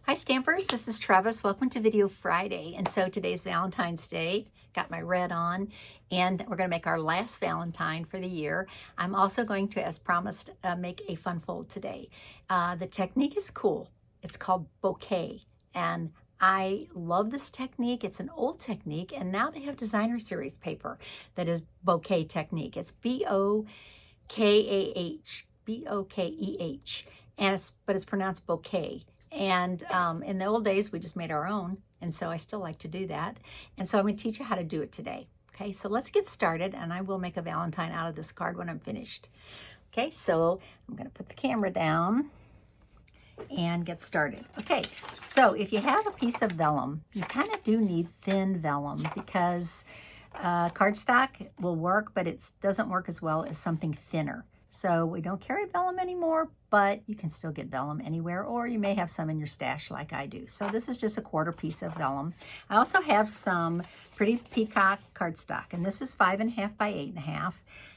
Hi Stampers, this is Trevis. Welcome to Video Friday. And so today's Valentine's Day. Got my red on, and we're going to make our last Valentine for the year. I'm also going to, as promised, make a fun fold today. The technique is cool. It's called Bokeh, and I love this technique. It's an old technique, and now they have designer series paper that is Bokeh technique. It's B-O-K-A-H, B-O-K-E-H, but it's pronounced Bokeh. And in the old days, we just made our own. And so I still like to do that. And so I'm going to teach you how to do it today. Okay, so let's get started. And I will make a Valentine out of this card when I'm finished. Okay, so I'm going to put the camera down and get started. Okay, so if you have a piece of vellum, you kind of do need thin vellum because cardstock will work, but it doesn't work as well as something thinner. So we don't carry vellum anymore, but you can still get vellum anywhere, or you may have some in your stash like I do. So this is just a quarter piece of vellum. I also have some pretty peacock cardstock, and this is 5.5 by 8.5,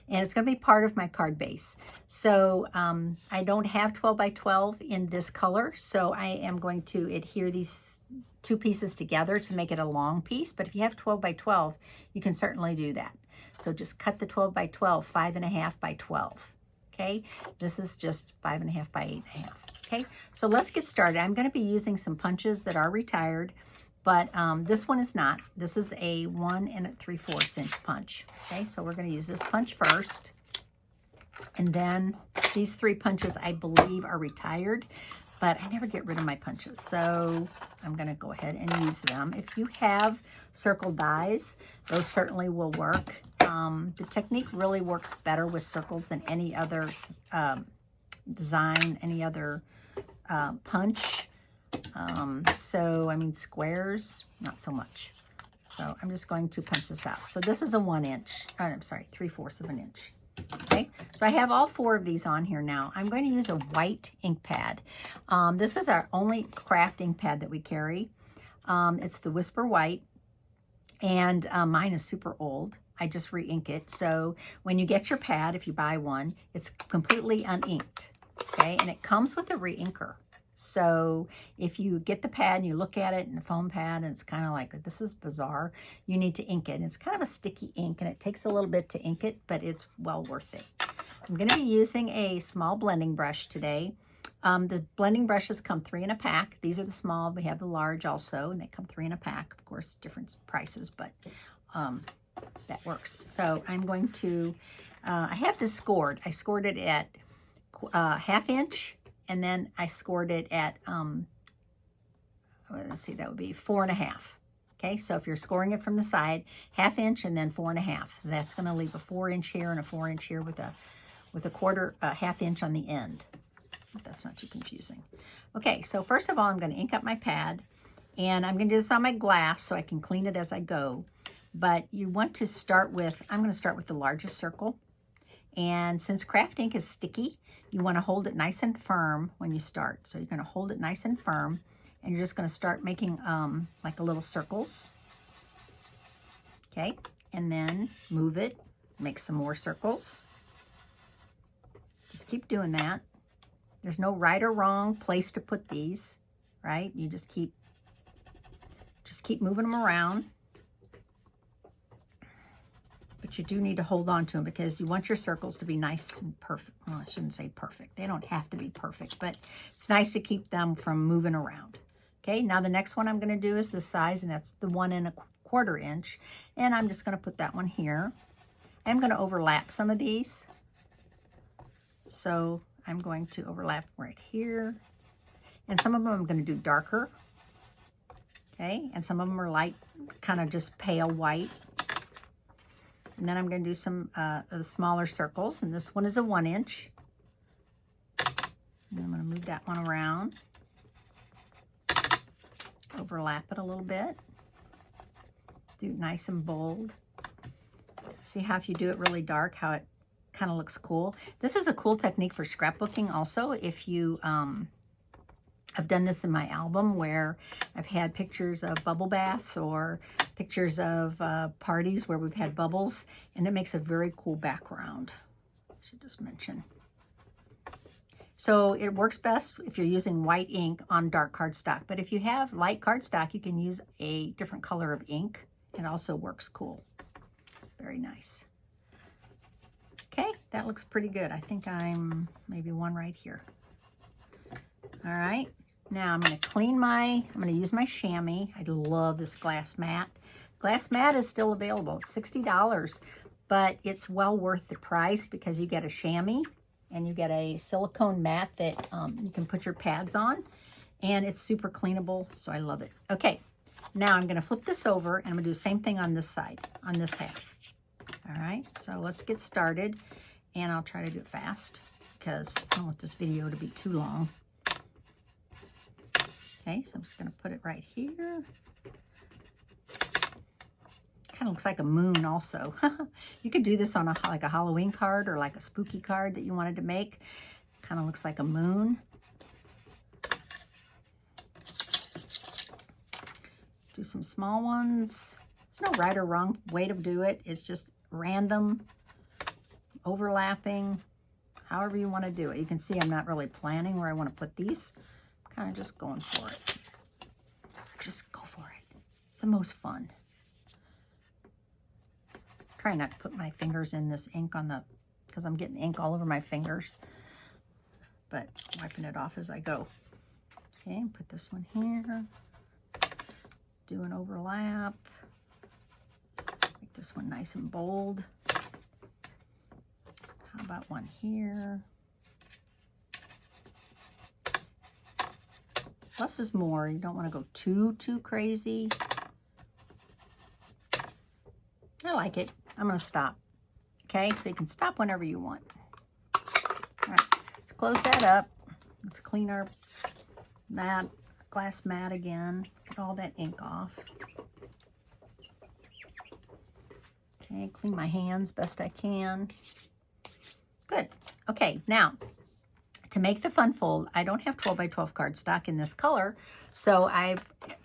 and it's going to be part of my card base. So I don't have 12 by 12 in this color, so I am going to adhere these two pieces together to make it a long piece. But if you have 12 by 12, you can certainly do that. So just cut the 12 by 12, 5.5 by 12. Okay, this is just 5.5 by 8.5. Okay, so let's get started. I'm going to be using some punches that are retired, but this one is not. This is a 1 3/4 inch punch. Okay, so we're going to use this punch first, and then these 3 punches I believe are retired, but I never get rid of my punches, so I'm going to go ahead and use them. If you have circle dies, those certainly will work. The technique really works better with circles than any other design, any other punch. So, I mean, squares, not so much. So I'm just going to punch this out. So this is a 1 inch, I'm sorry, 3/4 of an inch. Okay, so I have all 4 of these on here now. I'm going to use a white ink pad. This is our only craft ink pad that we carry. It's the Whisper White, and mine is super old. I just re-ink it. So when you get your pad, if you buy one, it's completely uninked, okay? And it comes with a re-inker. So if you get the pad and you look at it in a foam pad and it's kind of like, this is bizarre, you need to ink it. And it's kind of a sticky ink and it takes a little bit to ink it, but it's well worth it. I'm going to be using a small blending brush today. The blending brushes come 3 in a pack. These are the small. We have the large also, and they come 3 in a pack. Of course, different prices, but that works. So I'm going to, I have this scored. I scored it at 1/2 inch, and then I scored it at, let's see, that would be 4.5. Okay, so if you're scoring it from the side, 1/2 inch and then 4.5. That's going to leave a 4 inch here and a 4 inch here with a 1/2 inch on the end. That's not too confusing. Okay, so first of all, I'm going to ink up my pad, and I'm going to do this on my glass so I can clean it as I go. But you want to start with, I'm going to start with the largest circle. And since craft ink is sticky, you want to hold it nice and firm when you start. So you're going to hold it nice and firm, and you're just going to start making like a little circles. Okay, and then move it, make some more circles. Just keep doing that. There's no right or wrong place to put these, right? You just keep moving them around. But you do need to hold on to them because you want your circles to be nice and perfect. Well, I shouldn't say perfect. They don't have to be perfect, but it's nice to keep them from moving around. Okay, now the next one I'm going to do is this size, and that's the 1 1/4 inch. And I'm just going to put that one here. I'm going to overlap some of these. So I'm going to overlap right here. And some of them I'm going to do darker. Okay, and some of them are light, kind of just pale white. And then I'm going to do some of the smaller circles. And this one is a 1 inch. And I'm going to move that one around. Overlap it a little bit. Do it nice and bold. See how if you do it really dark, how it kind of looks cool. This is a cool technique for scrapbooking also. If you, I've done this in my album where I've had pictures of bubble baths or pictures of parties where we've had bubbles, and it makes a very cool background. I should just mention. So it works best if you're using white ink on dark cardstock. But if you have light cardstock, you can use a different color of ink. It also works cool. Very nice. Okay, that looks pretty good. I think I'm maybe one right here. All right, now I'm going to use my chamois. I love this glass mat. Glass mat is still available. It's $60, but it's well worth the price because you get a chamois and you get a silicone mat that you can put your pads on, and it's super cleanable, so I love it. Okay, now I'm going to flip this over, and I'm going to do the same thing on this side, on this half. All right, so let's get started, and I'll try to do it fast because I don't want this video to be too long. Okay, so I'm just going to put it right here. Kind of looks like a moon also. You could do this on like a Halloween card or like a spooky card that you wanted to make. Kind of looks like a moon. Do some small ones. There's no right or wrong way to do it. It's just random, overlapping, however you want to do it. You can see I'm not really planning where I want to put these. I'm kind of just going for it. Just go for it. It's the most fun. Try not to put my fingers in this ink because I'm getting ink all over my fingers, but wiping it off as I go. Okay, put this one here. Do an overlap. Make this one nice and bold. How about one here? Less is more. You don't want to go too crazy. I like it. I'm going to stop. Okay, so you can stop whenever you want. All right, let's close that up. Let's clean our mat, glass mat again. Get all that ink off. Okay, clean my hands best I can. Good. Okay, now to make the fun fold, I don't have 12 by 12 cardstock in this color, so I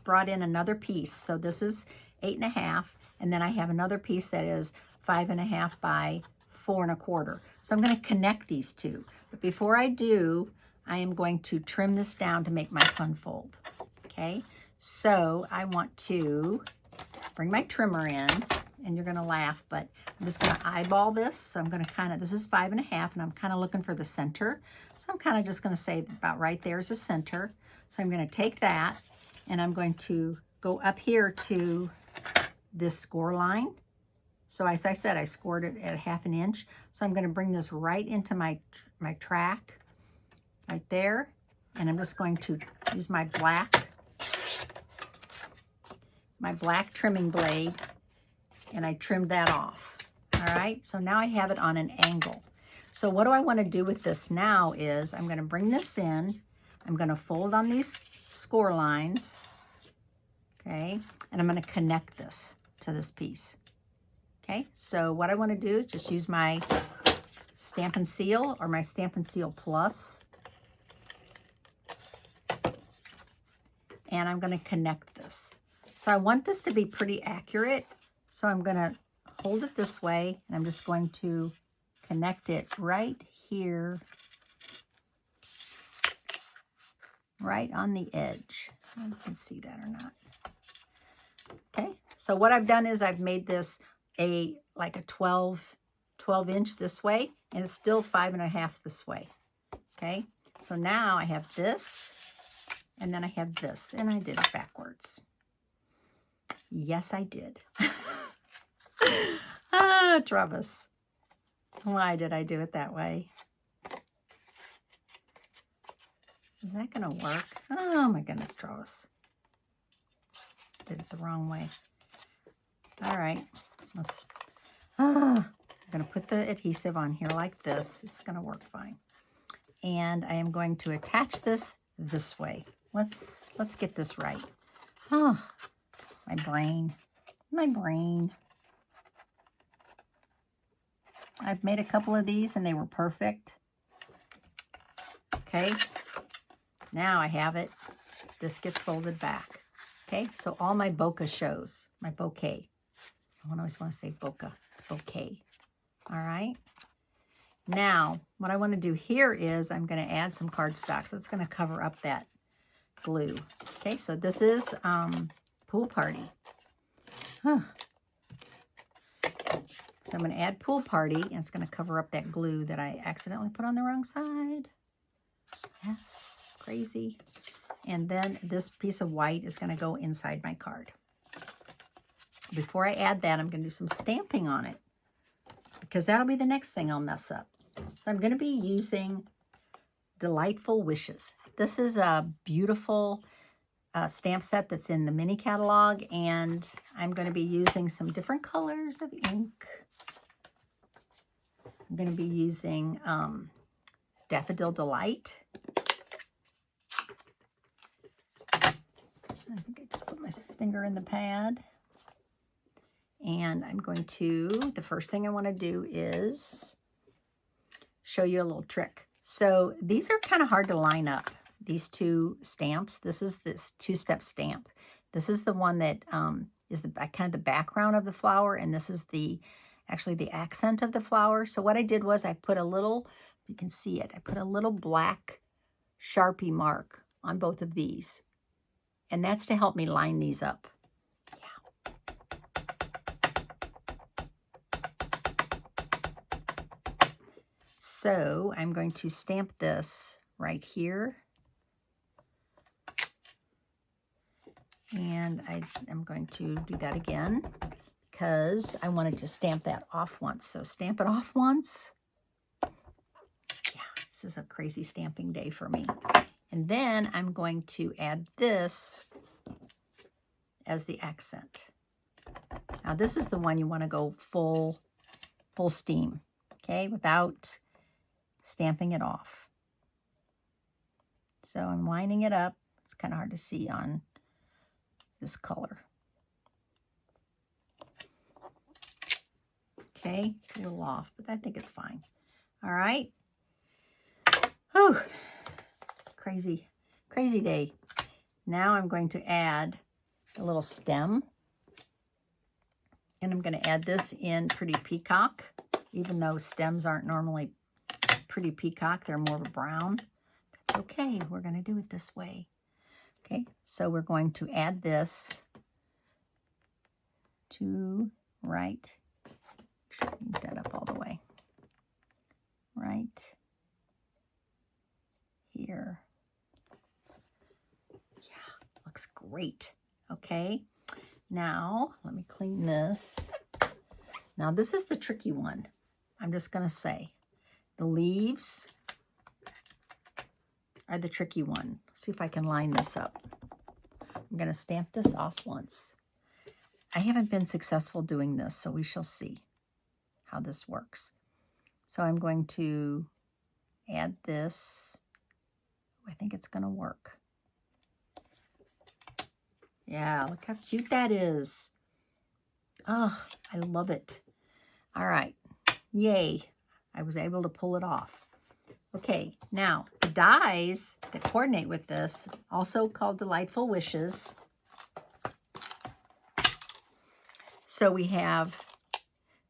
brought in another piece. So this is 8.5. And then I have another piece that is 5.5 by 4 1/4. So I'm going to connect these two. But before I do, I am going to trim this down to make my fun fold. Okay, so I want to bring my trimmer in, and you're going to laugh, but I'm just going to eyeball this. So I'm going to this is 5.5, and I'm kind of looking for the center. So I'm kind of just going to say about right there is the center. So I'm going to take that, and I'm going to go up here to this score line. So as I said, I scored it at 1/2 inch. So I'm going to bring this right into my track right there. And I'm just going to use my black trimming blade, and I trimmed that off. All right, so now I have it on an angle. So what do I want to do with this now is I'm going to bring this in. I'm going to fold on these score lines. Okay, and I'm going to connect this to this piece. Okay, so what I want to do is just use my Stampin' Seal or my Stampin' Seal Plus, and I'm going to connect this. So I want this to be pretty accurate, so I'm going to hold it this way, and I'm just going to connect it right here, right on the edge. I don't know if you can see that or not. Okay, so what I've done is I've made this like a 12 inch this way, and it's still 5.5 this way. Okay, so now I have this, and then I have this, and I did it backwards. Yes, I did. Trevis. Why did I do it that way? Is that going to work? Oh my goodness, Trevis. Did it the wrong way. All right, I'm going to put the adhesive on here like this. It's going to work fine. And I am going to attach this way. Let's get this right. Oh, my brain. I've made a couple of these and they were perfect. Okay, now I have it. This gets folded back. Okay, so all my bokeh shows, my bouquet. I always want to say bokeh. It's bouquet. All right. Now, what I want to do here is I'm going to add some cardstock. So it's going to cover up that glue. Okay, so this is Pool Party. Huh. So I'm going to add Pool Party, and it's going to cover up that glue that I accidentally put on the wrong side. Yes, crazy. And then this piece of white is going to go inside my card. Before I add that, I'm going to do some stamping on it, because that'll be the next thing I'll mess up. So I'm going to be using Delightful Wishes. This is a beautiful stamp set that's in the mini catalog, and I'm going to be using some different colors of ink. I'm going to be using Daffodil Delight. I think I just put my finger in the pad. And I'm going to, the first thing I want to do is show you a little trick. So these are kind of hard to line up, these two stamps. This is this two-step stamp. This is the one that is the kind of the background of the flower, and this is actually the accent of the flower. So what I did was I put a little, you can see it, I put a little black Sharpie mark on both of these. And that's to help me line these up. Yeah. So I'm going to stamp this right here. And I'm going to do that again because I wanted to stamp that off once. So stamp it off once. Yeah, this is a crazy stamping day for me. And then I'm going to add this as the accent. Now this is the one you want to go full steam, okay, without stamping it off. So I'm lining it up. It's kind of hard to see on this color. Okay, it's a little off, but I think it's fine. All right. Oh, crazy day. Now I'm going to add a little stem. And I'm going to add this in Pretty Peacock, even though stems aren't normally Pretty Peacock. They're more of a brown. That's okay. We're going to do it this way. Okay, so we're going to add this to right. Need that up all the way. Right here. Yeah, looks great. Okay, now let me clean this. Now this is the tricky one. I'm just going to say the leaves are the tricky one. See if I can line this up. I'm going to stamp this off once. I haven't been successful doing this, so we shall see how this works. So I'm going to add this. I think it's going to work. Yeah, look how cute that is. Oh, I love it. All right. Yay. I was able to pull it off. Okay, now the dies that coordinate with this, also called Delightful Wishes. So we have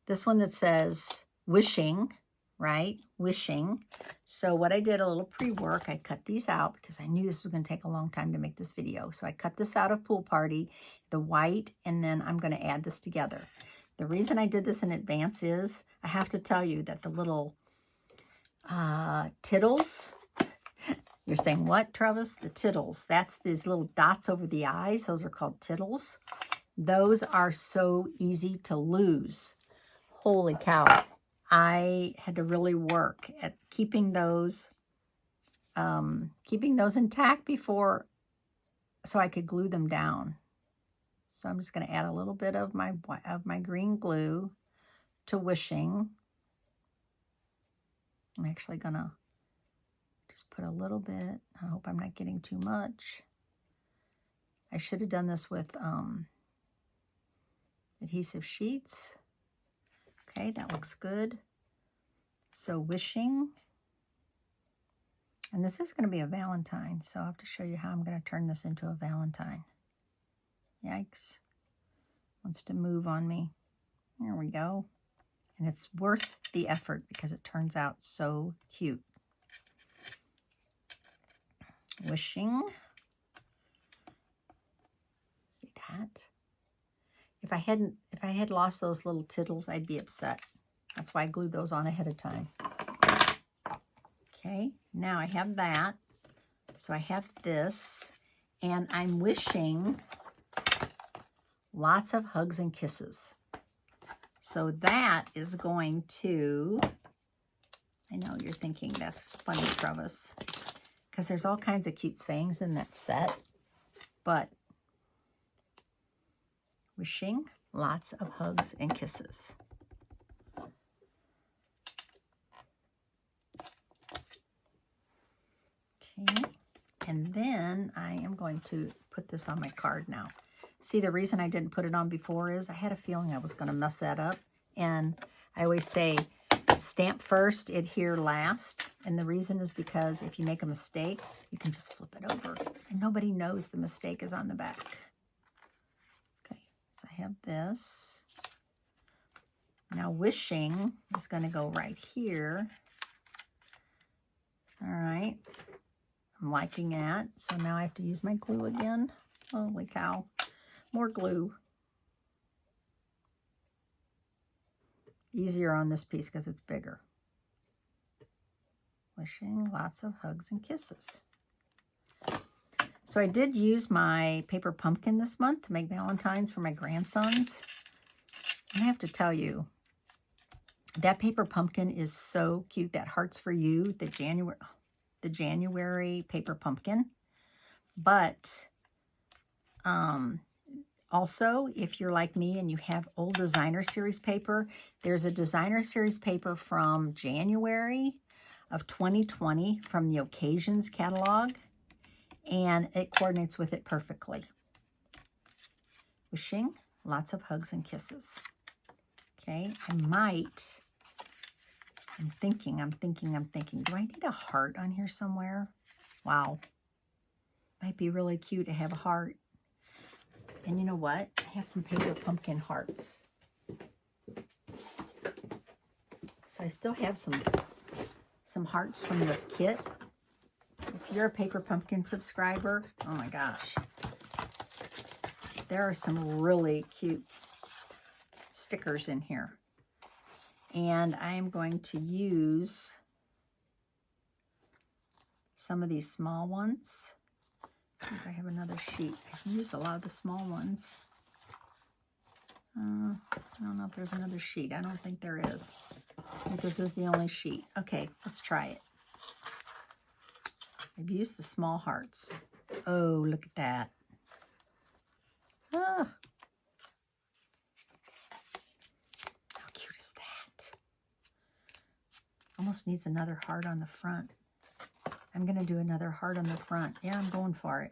this one that says wishing, right? Wishing. So what I did, a little pre-work, I cut these out because I knew this was going to take a long time to make this video. So I cut this out of Pool Party, the white, and then I'm going to add this together. The reason I did this in advance is I have to tell you that the little tittles, you're saying, what, Trevis? The tittles. That's these little dots over the eyes. Those are called tittles. Those are so easy to lose. Holy cow. I had to really work at keeping those intact before, so I could glue them down. So I'm just going to add a little bit of my green glue to wishing. I'm actually going to just put a little bit. I hope I'm not getting too much. I should have done this with adhesive sheets. Okay, that looks good. So wishing. And this is going to be a Valentine, so I'll have to show you how I'm going to turn this into a Valentine. Yikes. Wants to move on me. There we go. And it's worth the effort because it turns out so cute. Wishing. See that? If I had lost those little tittles, I'd be upset. That's why I glued those on ahead of time. Okay, now I have that. So I have this, and I'm wishing lots of hugs and kisses. So that is going to, I know you're thinking that's funny, Trevis, because there's all kinds of cute sayings in that set, but wishing lots of hugs and kisses. Okay, and then I am going to put this on my card now. See, the reason I didn't put it on before is I had a feeling I was going to mess that up. And I always say, stamp first, adhere last. And the reason is because if you make a mistake, you can just flip it over. And nobody knows the mistake is on the back. Okay, so I have this. Now wishing is going to go right here. All right. I'm liking that. So now I have to use my glue again. Holy cow. More glue. Easier on this piece because it's bigger. Wishing lots of hugs and kisses. So I did use my paper pumpkin this month to make Valentines for my grandsons. And I have to tell you, that paper pumpkin is so cute. That Hearts for You, the January paper pumpkin. But also, if you're like me and you have old designer series paper, there's a designer series paper from January of 2020 from the Occasions catalog, and it coordinates with it perfectly. Wishing lots of hugs and kisses. Okay, I'm thinking, do I need a heart on here somewhere? Wow. Might be really cute to have a heart. And you know what? I have some paper pumpkin hearts. So I still have some hearts from this kit. If you're a paper pumpkin subscriber, oh my gosh. There are some really cute stickers in here. And I am going to use some of these small ones. See if I have another sheet. I've used a lot of the small ones. I don't know if there's another sheet. I don't think there is. I think this is the only sheet. Okay, let's try it. I've used the small hearts. Oh, look at that. Oh. How cute is that? Almost needs another heart on the front. I'm going to do another heart on the front. Yeah, I'm going for it.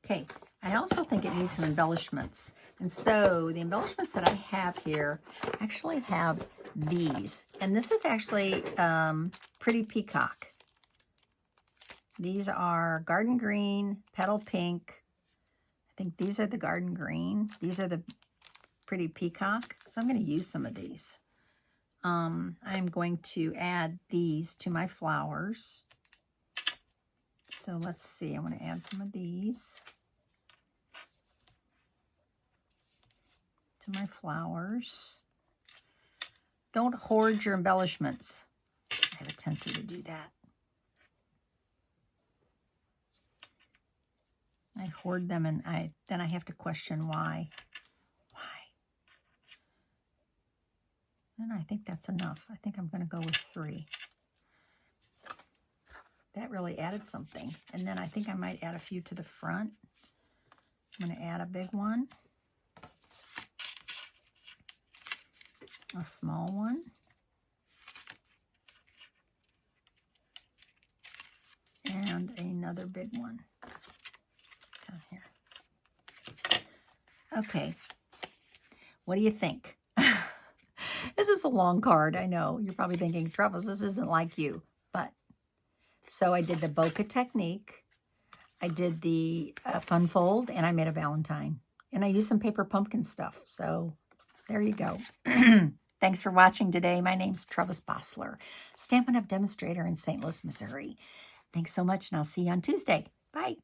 Okay, I also think it needs some embellishments. And so the embellishments that I have here actually have these. And this is actually Pretty Peacock. These are garden green, petal pink. I think these are the garden green. These are the Pretty Peacock. So I'm going to use some of these. I'm going to add these to my flowers. So let's see, I want to add some of these to my flowers. Don't hoard your embellishments. I have a tendency to do that. I hoard them and then I have to question why. And I think that's enough. I think I'm going to go with 3. That really added something. And then I think I might add a few to the front. I'm going to add a big one. A small one. And another big one. Down here. Okay. What do you think? This is a long card, I know. You're probably thinking, Trevis, this isn't like you. But, so I did the bokeh technique. I did the fun fold, and I made a Valentine. And I use some paper pumpkin stuff. So there you go. Thanks for watching today. My name's Trevis Bossler, Stampin' Up! Demonstrator in St. Louis, Missouri. Thanks so much, and I'll see you on Tuesday. Bye.